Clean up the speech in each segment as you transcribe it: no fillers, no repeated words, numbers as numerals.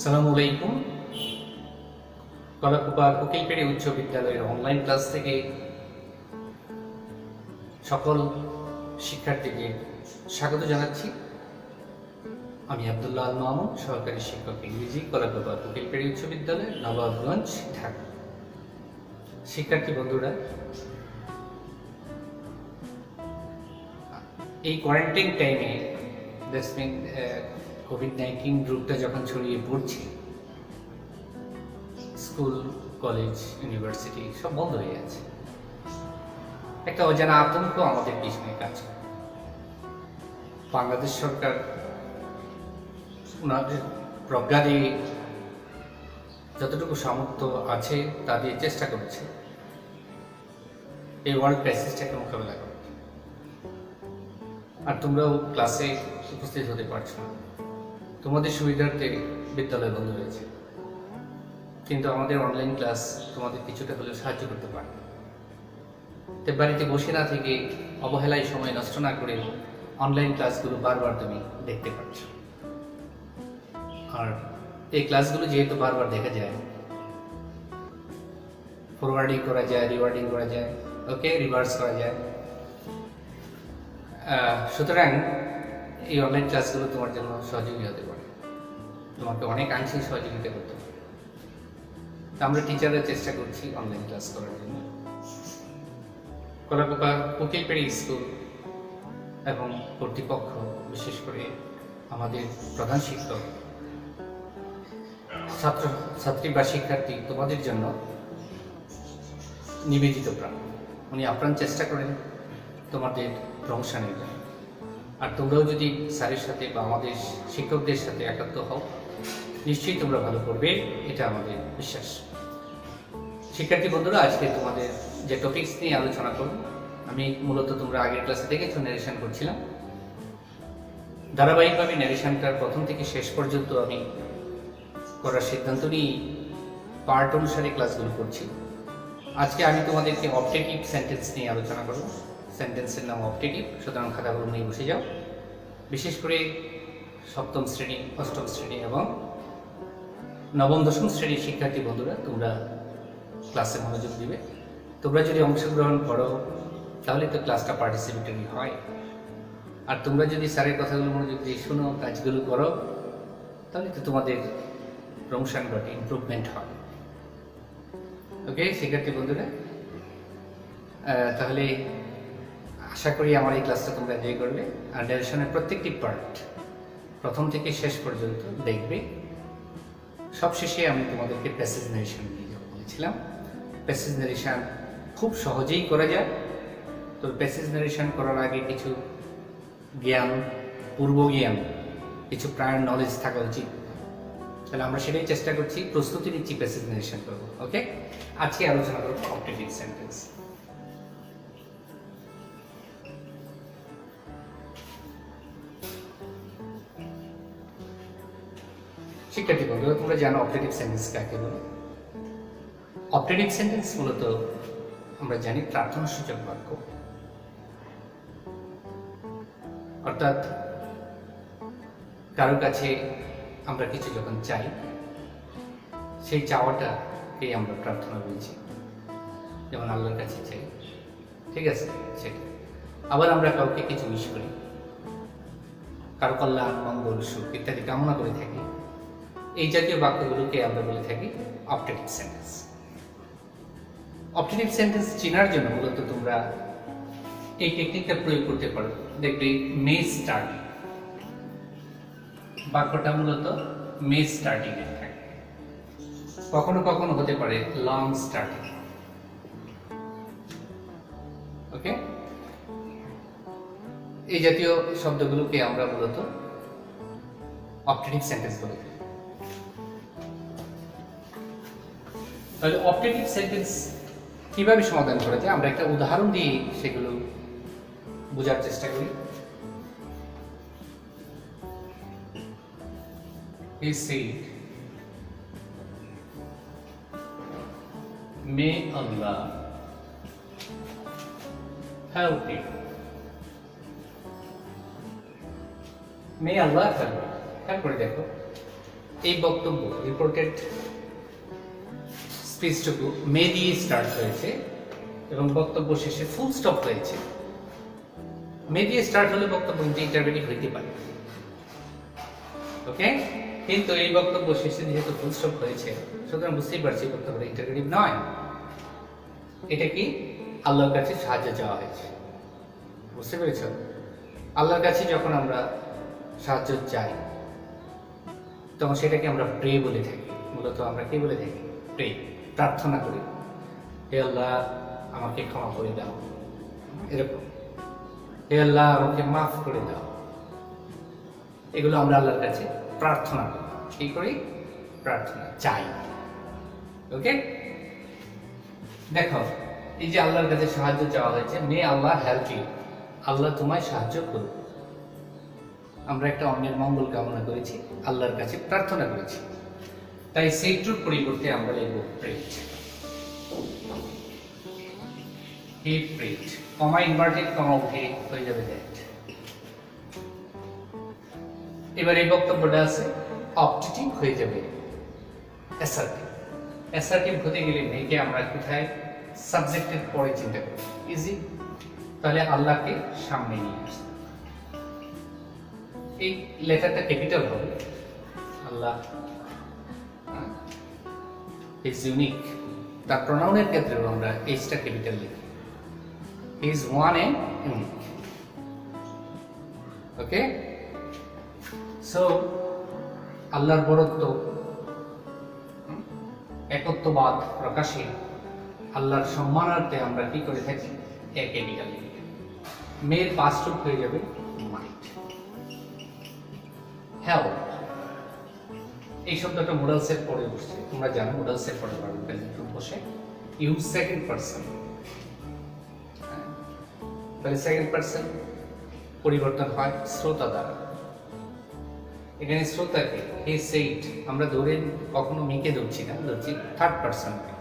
আসসালামু আলাইকুম। কলাকুপা কোকিলপেড়ি উচ্চ বিদ্যালয়ের অনলাইন ক্লাস থেকে সকল শিক্ষার্থীকে স্বাগত জানাচ্ছি। আমি আব্দুল্লাহ আল মামুন, সহকারী শিক্ষক ইংরেজি, কলাকুপা কোকিলপেড়ি উচ্চ বিদ্যালয়, নবাবগঞ্জ, ঢাকা। শিক্ষার্থী বন্ধুরা, এই কোয়ারেন্টাইন টাইমে কোভিড-19 রোগটা যখন ছড়িয়ে পড়ছে, স্কুল, কলেজ, ইউনিভার্সিটি সব বন্ধ হয়ে যাচ্ছে। একটা অজানা আতঙ্ক আমাদের পিছনে কাজ করে। বাংলাদেশ সরকার ওনাদের প্রজ্ঞা দিয়ে যতটুকু সামর্থ্য আছে তা দিয়ে চেষ্টা করছে এই ওয়ার্ল্ড ক্রাইসিসটাকে মোকাবেলা করতে। আর তোমরাও ক্লাসে উপস্থিত হতে পারছো না, তোমাদের সুবিধার্থে বিদ্যালয় বন্ধ হয়েছে, কিন্তু আমাদের অনলাইন ক্লাস তোমাদের কিছুটা হলেও সাহায্য করতে পারে। তাই বাড়িতে বসে না থেকে অবহেলায় সময় নষ্ট না করে অনলাইন ক্লাসগুলো বারবার তুমি দেখতে পাচ্ছ। আর এই ক্লাসগুলো যেহেতু বারবার দেখা যায়, ফরওয়ার্ডিং করা যায়, রিওয়ার্ডিং করা যায়, ওকে, রিভার্স করা যায়, সুতরাং এই অনলাইন ক্লাসগুলো তোমার জন্য সহযোগী হতে পারে, তোমাকে অনেক আংশিক সহযোগিতা করতে পারে। আমরা টিচাররা চেষ্টা করছি অনলাইন ক্লাস করার জন্য। কলাকুপা কোকিলপেড়ি স্কুল এবং কর্তৃপক্ষ, বিশেষ করে আমাদের প্রধান শিক্ষক, ছাত্রী বা শিক্ষার্থী তোমাদের জন্য নিবেদিত প্রাণ। উনি আপ্রাণ চেষ্টা করেন তোমাদের প্রশংসা নেবেন। আর তোমরাও যদি স্যারের সাথে বা আমাদের শিক্ষকদের সাথে একাত্ম হও, নিশ্চয়ই তোমরা ভালো করবে, এটা আমাদের বিশ্বাস। শিক্ষার্থী বন্ধুরা, আজকে তোমাদের যে টপিকস নিয়ে আলোচনা করব, আমি মূলত তোমরা আগের ক্লাসে দেখেছো ন্যারেশন করছিলাম। ধারাবাহিকভাবে ন্যারেশনটার প্রথম থেকে শেষ পর্যন্ত আমি করার সিদ্ধান্ত নিয়ে পার্ট অনুসারে ক্লাসগুলো করছি। আজকে আমি তোমাদেরকে অবজেক্টিভ সেন্টেন্স নিয়ে আলোচনা করব। সেন্টেন্সের নাম অবজেক্টিভ, সুতরাং খাতাগুলো নিয়ে বসে যাও। বিশেষ করে সপ্তম শ্রেণী, অষ্টম শ্রেণী এবং নবম দশম শ্রেণীর শিক্ষার্থী বন্ধুরা, তোমরা ক্লাসে মনোযোগ দিবে। তোমরা যদি অংশগ্রহণ করো তাহলে তো ক্লাসটা পার্টিসিপেটরি হয়। আর তোমরা যদি স্যারের কথাগুলো মনোযোগ দিয়ে শোনো, কাজগুলো করো, তাহলে তো তোমাদের প্রমোশন ঘটে, ইমপ্রুভমেন্ট হয়। ওকে শিক্ষার্থী বন্ধুরা, তাহলে আশা করি আমার এই ক্লাসটা তোমরা এনজয় করবে। আর ন্যারেশনের প্রত্যেকটি পার্ট প্রথম থেকে শেষ পর্যন্ত দেখবে। সবশেষে আমি তোমাদেরকে প্যাসেজ ন্যারেশন নিয়ে বলেছিলাম। প্যাসেজ ন্যারেশন খুব সহজেই করা যায়। তো প্যাসেজ ন্যারেশন করার আগে কিছু জ্ঞান, পূর্ব জ্ঞান, কিছু প্রায়র নলেজ থাকা উচিত। তাহলে আমরা সেটাই চেষ্টা করছি, প্রস্তুতি নিচ্ছি প্যাসেজ ন্যারেশন করবো। ওকে, আজকে আলোচনা করবো অবজেক্টিভ সেন্টেন্স। শিক্ষার্থী বন্ধুরা, তোমরা জানো অবজেক্টিভ সেন্টেন্স কাকে বলে। অবজেক্টিভ সেন্টেন্স মূলত আমরা জানি প্রার্থনাসূচক বাক্য। অর্থাৎ কারো কাছে আমরা কিছু যখন চাই, সেই চাওয়াটাকেই আমরা প্রার্থনা বলছি। যেমন আল্লাহর কাছে চাই, ঠিক আছে, সেটা। আবার আমরা কাউকে কিছু উইশ করি, কারো কল্যাণ, মঙ্গল, সুখ ইত্যাদি কামনা করে থাকি। এই জাতীয় বাক্যগুলোকে আমরা বলে থাকি অবজেক্টিভ সেন্টেন্স। অবজেক্টিভ সেন্টেন্স চেনার জন্য মূলত তোমরা এই টেকনিকটা প্রয়োগ করতে পারো। দেখবে মে স্টার্টিং, বাক্যটা মূলত মে স্টার্টিং এ থাকে। কখনো কখনো হতে পারে লং স্টার্টিং। ওকে, এই জাতীয় শব্দগুলোকে আমরা মূলত অবজেক্টিভ সেন্টেন্স বলে থাকি। তাহলে অবজেক্টিভ সেন্টেন্স কিভাবে সমাধান করা যায়, আমরা একটা উদাহরণ দিয়ে সেগুলো বোঝার চেষ্টা করি। He said, may Allah help you. May Allah help you. খেয়াল করে দেখো, এই বক্তব্য রিপোর্টেড স্পিচটুকু মে দিয়ে স্টার্ট হয়েছে এবং বক্তব্য শেষে ফুল স্টপ হয়েছে। মে দিয়ে স্টার্ট হলে বক্তব্য কিন্তু ইন্টারভেটিভ হইতে পারে, ওকে, কিন্তু এই বক্তব্য শেষে যেহেতু ফুল স্টপ হয়েছে সুতরাং বুঝতেই পারছি বক্তব্যটা ইন্টারভেটিভ নয়। এটা কি আল্লাহর কাছে সাহায্য চাওয়া হয়েছে, বুঝতে পেরেছ? আল্লাহর কাছে যখন আমরা সাহায্য চাই তখন সেটাকে আমরা প্রে বলে থাকি। মূলত আমরা কি বলে থাকি? প্রে, প্রার্থনা করি, হে আল্লাহ আমাকে ক্ষমা করে দাও, এরকম, হে আল্লাহ আমাকে মাফ করে দাও। এগুলো আমরা আল্লাহর কাছে প্রার্থনা করি। কি করি? প্রার্থনা চাই, ওকে। দেখো, এই যে আল্লাহর কাছে সাহায্য চাওয়া হয়েছে, মে আল্লাহ হেল্প ইউ, আল্লাহ তোমায় সাহায্য করুন। আমরা একটা অন্যের মঙ্গল কামনা করেছি, আল্লাহর কাছে প্রার্থনা করেছি, তাই সেইটুর পরিবর্তে আমরা লিখব প্রেট। হি প্রেট, কমা ইনভার্টেড কমা উঠে হয়ে যাবে দ্যাট। এবার এই বক্তব্যটা আছে অপটেটিভ হয়ে যাবে অ্যাসার্টিভ। অ্যাসার্টিভ হতে গেলে মেয়েকে আমরা কোথায়? সাবজেক্টের পরে চিন্তা করি, ইজি। তাহলে আল্লাহকে সামনে নিয়ে আসি, এই লেটারটা ক্যাপিটাল হবে, আল্লাহ ইজ ইউনিক। তার প্রোনাউনের ক্ষেত্রেও আমরা এইচটা ক্যাপিটাল লিখি, is one and unique, okay. So আল্লাহর বরত্ব, একত্ববাদ প্রকাশে আল্লাহর সম্মানার্থে আমরা কি করে থাকি? এ ক্যাপিটাল লিখি। মেয়ের পাস্ট রূপ হয়ে যাবে মাইট। হেল্প, এই শব্দটা মোডালসের পরে বসছে, তোমরা জানো মোডালসের পরে ভার্ব প্রেজেন্ট রূপ বসে, ইউজ সেকেন্ড পারসন। তাহলে সেকেন্ড পারসন পরিবর্তন হয় শ্রোতা দ্বারা। এখানে শ্রোতাকে হে সেইড, আমরা ধরে কখনো মিকে ধরছি না, ধরছি থার্ড পারসনকে।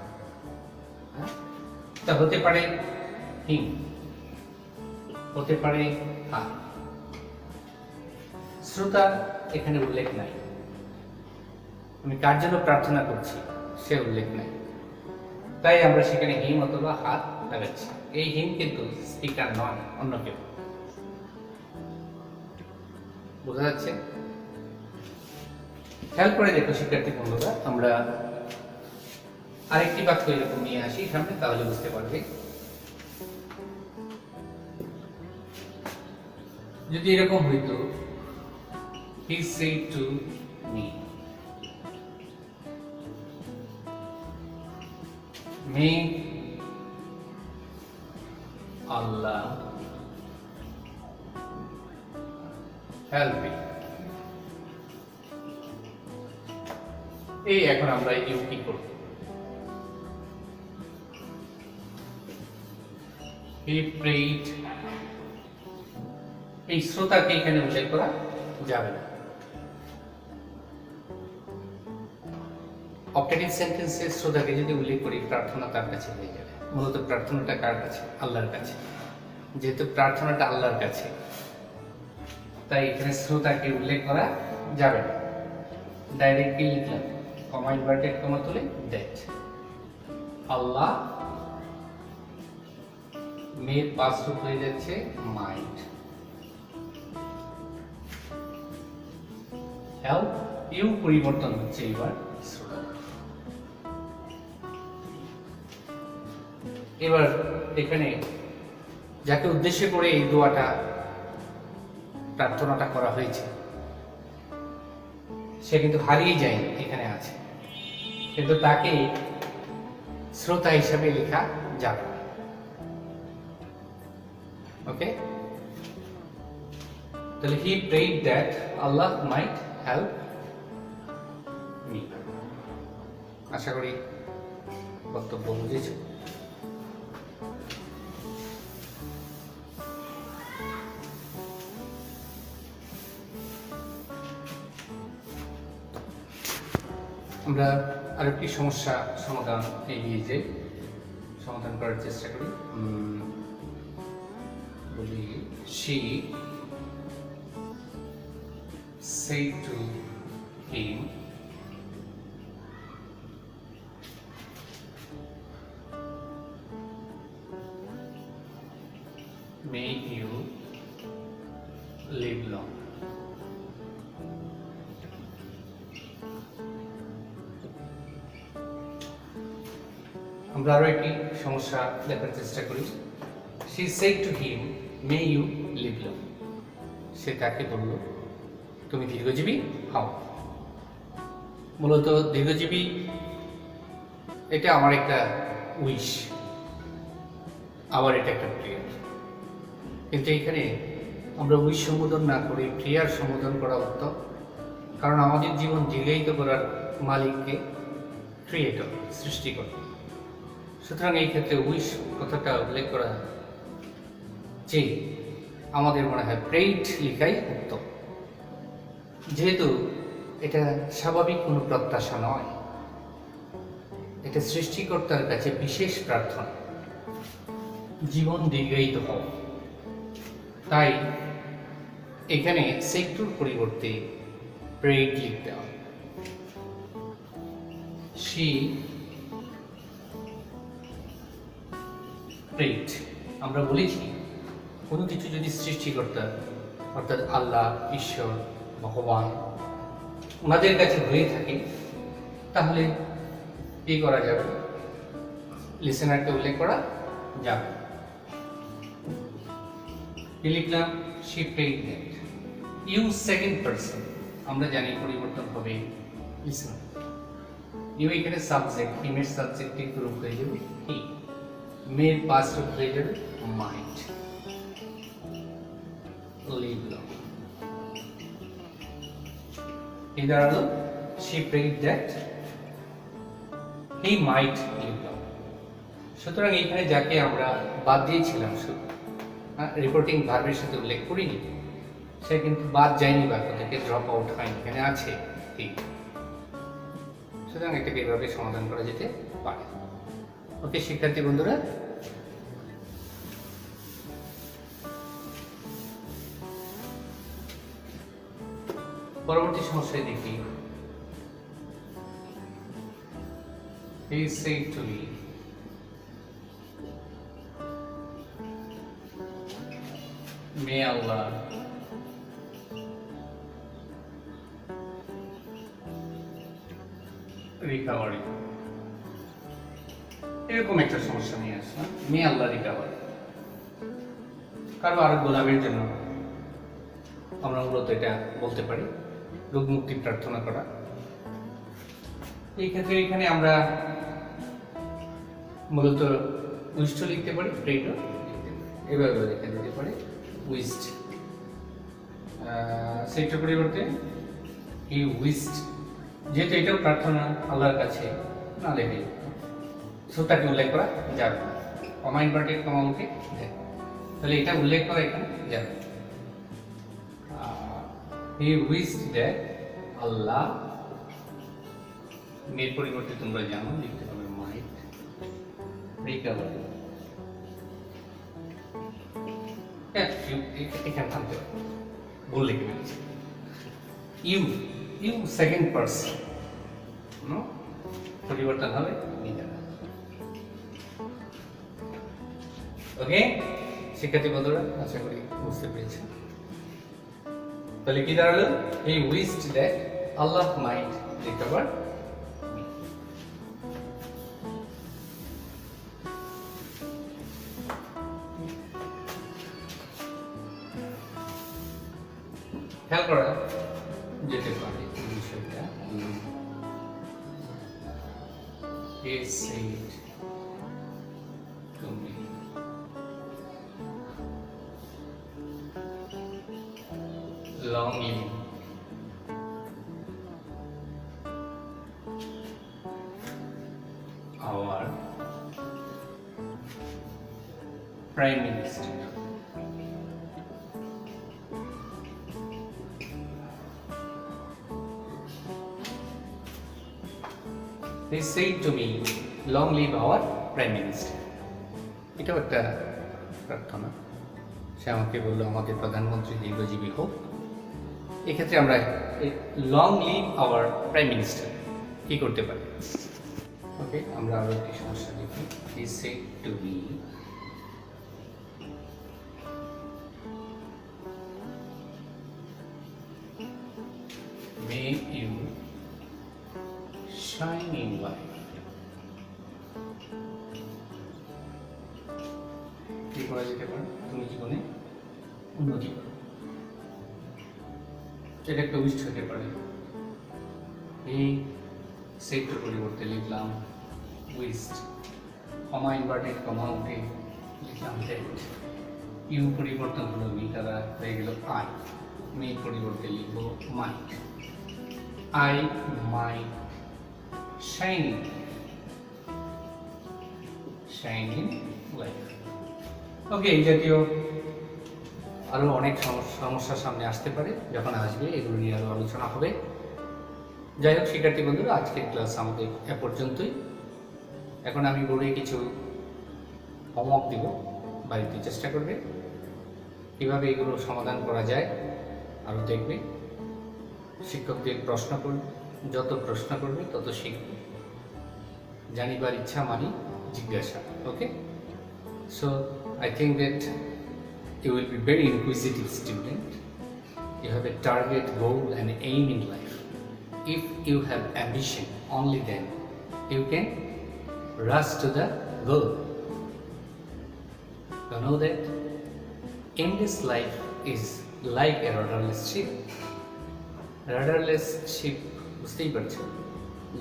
তা হতে পারে হিম, হতে পারে হার। শ্রোতা এখানে উল্লেখ নাই, আমি কার জন্য প্রার্থনা করছি সে উল্লেখ নাই, তাই আমরা সেখানে হিম অথবা হাত লাগাচ্ছি। এই হিম কিন্তু স্পিকার নয়, অন্য কেউ। বোঝা যাচ্ছে? খেয়াল করে দেখো শিক্ষার্থী বন্ধুরা, আমরা আরেকটি বাক্য এরকম নিয়ে আসি সামনে, তাহলে বুঝতে পারবে। যদি এরকম হইতো, he said to me, may Allah help me। এই এখন আমরা ইউ কি করব? he prayed, এই শ্রোতাকে এখানে উল্লেখ করা যাবে না। অপটেটিভ সেন্টেন্সে শ্রোতাকে যদি উল্লেখ করি, প্রার্থনা তার কাছে হয়ে যাবে। মূলত প্রার্থনাটা কার কাছে? আল্লাহর কাছে। যেহেতু প্রার্থনাটা আল্লাহর কাছে, তাই এখানে শ্রোতাকে উল্লেখ করা যাবে না। ডাইরেক্টলি লিখলাম, কমা ইনভার্টেড কমা তুলে দ্যাট। আল্লাহ, মেয়ের পাস্ট রূপ হয়ে যাচ্ছে মাইন্ড। হেল্প ইউ পরিবর্তন হচ্ছে এবার শ্রোতা। এবার এখানে যাকে উদ্দেশ্য করে এই দোয়াটা, প্রার্থনাটা করা হয়েছে, সে কিন্তু হারিয়ে যায়নি, এখানে আছে, কিন্তু তাকে শ্রোতা হিসাবে লেখা যাবে। ওকে, তাহলে he prayed that Allah might help me। আশা করি বক্তব্য বুঝেছ। আমরা আরেকটি সমস্যা সমাধান এগিয়ে যাই, সমাধান করার চেষ্টা করি। বলি, she said to him, live long. আমরা আরো একটি সমস্যা দেখার চেষ্টা করি। She said to him, "May you live long." সে তাকে বলল, তুমি দীর্ঘজীবী হও। মূলত দীর্ঘজীবী এটা আমার একটা উইশ, আবার এটা একটা প্রেয়ার। কিন্তু এখানে আমরা উইশ সম্বোধন না করে প্রেয়ার সম্বোধন করা উত্তম, কারণ আমাদের জীবন দীর্ঘায়িত করার মালিককে ক্রিয়েটর, সৃষ্টিকর্তা। সুতরাং এই ক্ষেত্রে উইশ কথাটা উল্লেখ করা যে আমাদের মনে হয় প্রেইড লিখাই উত্তম, যেহেতু এটা স্বাভাবিক কোনো প্রত্যাশা নয়, এটা সৃষ্টিকর্তার কাছে বিশেষ প্রার্থনা, জীবন দীর্ঘায়িত হওয়া। তাই এখানে সেক্টর পরিবর্তে প্রেইড লিখতে হবে। She prayed। আমরা বলেছি কোনো কিছু যদি সৃষ্টিকর্তা অর্থাৎ আল্লাহ, ঈশ্বর, ভগবান ওনাদের কাছে হয়ে থাকে, তাহলে কি করা যাবে? লিসেনারকে উল্লেখ করা যাবে। কি লিখলাম? She prayed that। Use second person, আমরা জানি পরিবর্তন হবে লিসেনার। ইউ এখানে সাবজেক্ট, হিমের সাবজেক্টে গ্রুপ হয়ে যাবে হি, মেয়ের পাস্ট হয়ে যাবে মাইট। Live long. এই দাঁড়ালো she prayed that he might live long। সুতরাং এখানে যাকে আমরা বাদ দিয়েছিলাম শুধু রিপোর্টিং ভার্বের সাথে উল্লেখ করিনি, সে কিন্তু বাদ যায়নি, বাক্য থেকে ড্রপ আউট হয়নি, এখানে আছে ঠিক। সুতরাং এটাকে এভাবে সমাধান করা যেতে পারে। ওকে শিক্ষার্থী বন্ধুরা, পরবর্তী সমস্যায় দেখি। He said to me, may Allah recover you। এরকম একটা সমস্যা নিয়ে আসলাম, মে আল্লাহ রিকভার। কারো আরোগ্য লাভের জন্য আমরা মূলত এটা বলতে পারি রোগ মুক্তি প্রার্থনা করা। এই ক্ষেত্রে এখানে আমরা মূলত উইস্ট লিখতে পারি, প্রেডও এভাবে লেখা যেতে পারে উইস্ট। সেটার পরিবর্তে হি উইস্ট, যেহেতু এটাও প্রার্থনা আল্লাহর কাছে, না লেখে তাকে উল্লেখ করা যাবে না। কমা ইনভার্টেড কমা উঠে তাহলে এটা উল্লেখ করা এখানে যাবে। হি উইস্ট দ্যাট আল্লাহ, মেয়ের পরিবর্তে তোমরা জানো লিখতে পারবে মাইট রিকভার। এখানে থামতে হবে, ভুল লিখে ফেলেছি। ইউ সেকেন্ড পারসন, পরিবর্তন হবে নিজেরা। ওকে শিক্ষার্থী বন্ধুরা, আশা করি বুঝতে পেরেছি। তাহলে কি দাঁড়ালো? He wished that Allah might recover me. খেয়াল করা যেতে পারে বিষয়টা। He said to me, long live our Prime Minister। They said to me, long live our Prime Minister। এটাও একটা প্রার্থনা। সে আমাকে বললো আমাদের প্রধানমন্ত্রী দীর্ঘজীবী হোক। এক্ষেত্রে আমরা long live our prime minister কি করতে পারি? ওকে, আমরা আরো একটি সমস্যা দেখি। He said to me, May you shine in life. কি করা যেতে পারে তুমি জীবনে উন্নতি করো, এটা একটা উইশ হতে পারে। এই সেক্টর পরিবর্তে লিখলাম উইস্ট, কমা ইনভার্টেড কমা উঠে লিখলাম ডেট, ইউ পরিবর্তন হলো মি, তারা হয়ে গেল আই, মি পরিবর্তে লিখবো মাইট, আই মাইট শাইনিং লাইফ। ওকে, এই জাতীয় আরও অনেক সমস্যার সামনে আসতে পারে, যখন আসবে এগুলো নিয়ে আরও আলোচনা হবে। যাই হোক শিক্ষার্থী বন্ধুরা, আজকের ক্লাস আমাদের এ পর্যন্তই। এখন আমি বোর্ডে কিছু হোমওয়ার্ক দিব, বাড়িতে চেষ্টা করবে কীভাবে এগুলো সমাধান করা যায়, আরও দেখবে। শিক্ষকদের প্রশ্ন করবে, যত প্রশ্ন করবে তত শিখবে। জানিবার ইচ্ছা মানে জিজ্ঞাসা। ওকে, so I think that you will be very inquisitive student. You have a target, goal and aim in life. If you have ambition, only then you can rush to the goal. You know that aimless life is like a rudderless ship. Rudderless ship বুঝতেই পারছো,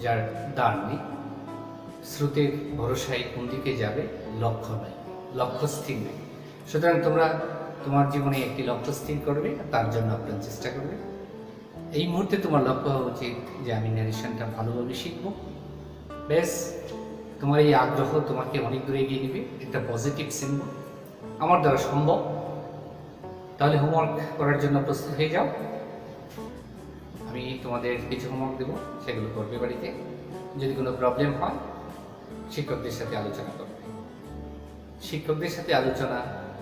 যার দাঁড় নেই, স্রোতের ভরসায় কোন দিকে যাবে লক্ষ্য নাই, লক্ষ্য স্থির নেই। সুতরাং তোমরা তোমার জীবনে একটি লক্ষ্য স্থির করবে, তার জন্য আপনার চেষ্টা করবে। এই মুহূর্তে তোমার লক্ষ্য হওয়া উচিত যে আমি ন্যারেশনটা ভালোভাবে শিখবো। বেশ, তোমার এই আগ্রহ তোমাকে অনেক দূরে এগিয়ে নেবে, একটা পজিটিভ সিম্বল, আমার দ্বারা সম্ভব। তাহলে হোমওয়ার্ক করার জন্য প্রস্তুত হয়ে যাও। আমি তোমাদের কিছু হোমওয়ার্ক দেবো, সেগুলো করবে বাড়িতে। যদি কোনো প্রবলেম হয় শিক্ষকদের সাথে আলোচনা করবে। শিক্ষকদের সাথে আলোচনা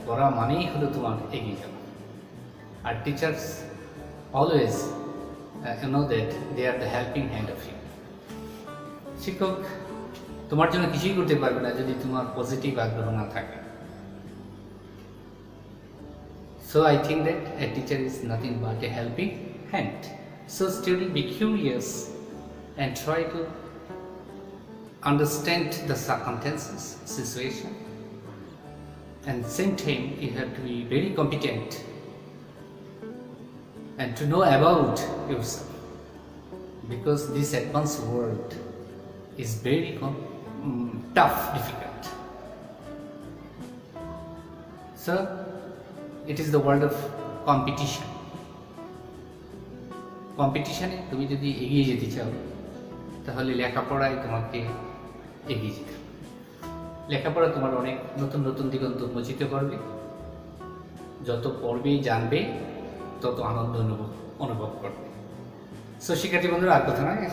করা মানেই হলো তোমার এগিয়ে যাওয়া। আর teachers always know that they are the helping hand of you. শিক্ষক তোমার জন্য কিছুই করতে পারবে না যদি তোমার পজিটিভ আগ্রহ না থাকে। So I think that a teacher is nothing but a helping hand. So student be curious and try to understand the circumstances, situation, and same time you have to be very competent and to know about yourself, because this advanced world is very tough, difficult. So it is the world of competition. কম্পিটিশানে তুমি যদি এগিয়ে যেতে চাও তাহলে লেখাপড়ায় তোমাকে এগিয়ে যেতে হবে। লেখাপড়া তোমার অনেক নতুন নতুন দিগন্ত উন্মোচিত করবে। যত পড়বে জানবে তত আনন্দ অনুভব করবে। সো শিক্ষার্থী বন্ধুরা, আর কথা নয়,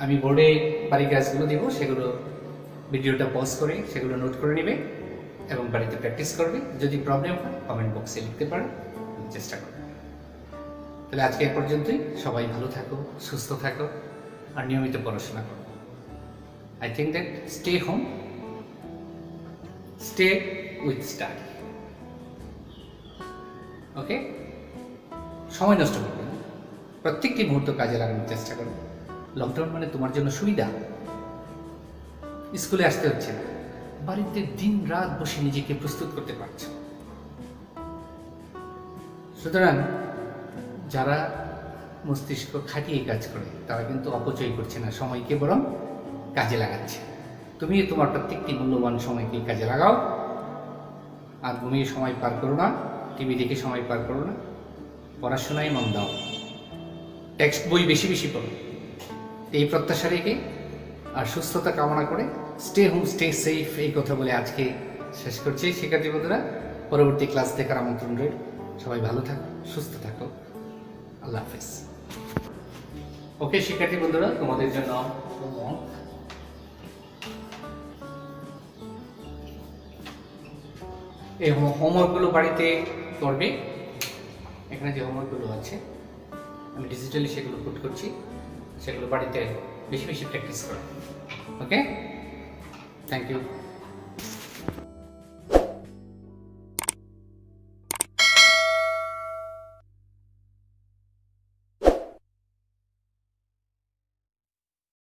আমি বোর্ডে বাড়ি কাজগুলো দিব, সেগুলো ভিডিওটা পজ করে সেগুলো নোট করে নেবে এবং বাড়িতে প্র্যাকটিস করবে। যদি প্রবলেম হয় কমেন্ট বক্সে লিখতে পারো, চেষ্টা করবে। তাহলে আজকে এ পর্যন্তই। সবাই ভালো থাকো, সুস্থ থাকো আর নিয়মিত পড়াশোনা করো। I think that stay home, stay with study. Okay, সময় নষ্ট করবে না, প্রত্যেকটি মুহূর্ত কাজে লাগানোর চেষ্টা করবে। লকডাউন মানে তোমার জন্য সুবিধা। স্কুলে আসতে হচ্ছে না, বাড়িতে দিন রাত বসে নিজেকে প্রস্তুত করতে পারছো। সুতরাং যারা মস্তিষ্ক খাটিয়ে কাজ করে তারা কিন্তু অপচয় করছে না, সময়কে বরং কাজে লাগাচ্ছে। তুমি তোমার প্রত্যেকটি মূল্যবান সময়কে কাজে লাগাও। আর ঘুমিয়ে সময় পার করো না, টিভি দেখে সময় পার করো না, পড়াশোনায় মন দাও, টেক্সট বই বেশি বেশি পড়ো। এই প্রত্যাশা রেখে আর সুস্থতা কামনা করে স্টে হোম, স্টে সেফ, এই কথা বলে আজকে শেষ করছি। শিক্ষার্থী বন্ধুরা, পরবর্তী ক্লাস দেখার আমন্ত্রণ রইল। সবাই ভালো থাকো, সুস্থ থাকো। আল্লাহ হাফেজ। ওকে শিক্ষার্থী বন্ধুরা, তোমাদের জন্য এই হোমওয়ার্কগুলো বাড়িতে করবে। এখানে যে হোমওয়ার্কগুলো আছে আমি ডিজিটালি সেগুলো পুট করছি, সেগুলো বাড়িতে বেশি বেশি প্র্যাকটিস করো। ওকে, থ্যাংক ইউ।